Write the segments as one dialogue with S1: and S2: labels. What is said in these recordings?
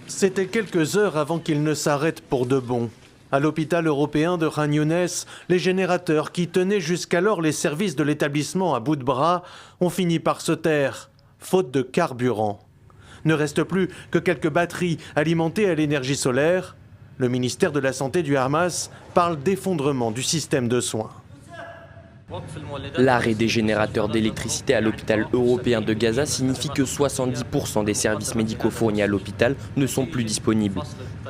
S1: C'était quelques heures avant qu'il ne s'arrête pour de bon. À l'hôpital européen de Khan Younes, les générateurs qui tenaient jusqu'alors les services de l'établissement à bout de bras ont fini par se taire, faute de carburant. Ne reste plus que quelques batteries alimentées à l'énergie solaire. Le ministère de la Santé du Hamas parle d'effondrement du système de soins.
S2: L'arrêt des générateurs d'électricité à l'hôpital européen de Gaza signifie que 70% des services médicaux fournis à l'hôpital ne sont plus disponibles.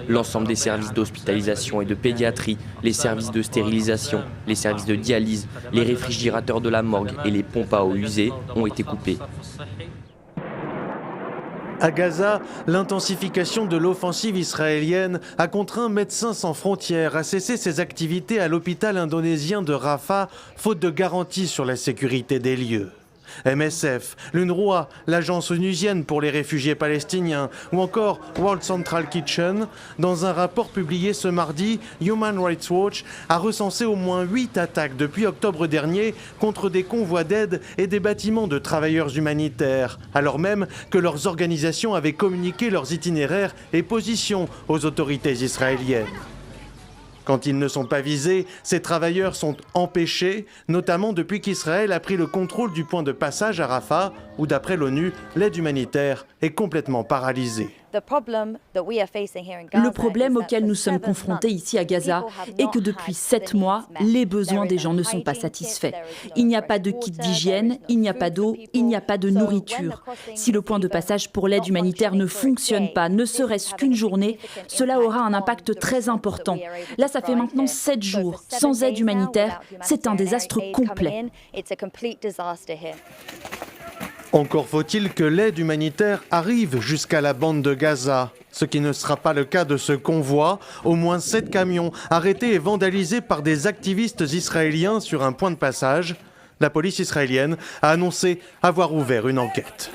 S2: L'ensemble des services d'hospitalisation et de pédiatrie, les services de stérilisation, les services de dialyse, les réfrigérateurs de la morgue et les pompes à eau usées ont été coupés.
S1: À Gaza, l'intensification de l'offensive israélienne a contraint Médecins sans frontières à cesser ses activités à l'hôpital indonésien de Rafah, faute de garanties sur la sécurité des lieux. MSF, l'UNRWA, l'agence onusienne pour les réfugiés palestiniens ou encore World Central Kitchen, dans un rapport publié ce mardi, Human Rights Watch a recensé au moins 8 attaques depuis octobre dernier contre des convois d'aide et des bâtiments de travailleurs humanitaires, alors même que leurs organisations avaient communiqué leurs itinéraires et positions aux autorités israéliennes. Quand ils ne sont pas visés, ces travailleurs sont empêchés, notamment depuis qu'Israël a pris le contrôle du point de passage à Rafah, où d'après l'ONU, l'aide humanitaire est complètement paralysée.
S3: Le problème auquel nous sommes confrontés ici à Gaza est que depuis 7 mois, les besoins des gens ne sont pas satisfaits. Il n'y a pas de kit d'hygiène, il n'y a pas d'eau, il n'y a pas de nourriture. Si le point de passage pour l'aide humanitaire ne fonctionne pas, ne serait-ce qu'une journée, cela aura un impact très important. Là, ça fait maintenant 7 jours. Sans aide humanitaire, c'est un désastre complet.
S1: Encore faut-il que l'aide humanitaire arrive jusqu'à la bande de Gaza, ce qui ne sera pas le cas de ce convoi. Au moins 7 camions arrêtés et vandalisés par des activistes israéliens sur un point de passage. La police israélienne a annoncé avoir ouvert une enquête.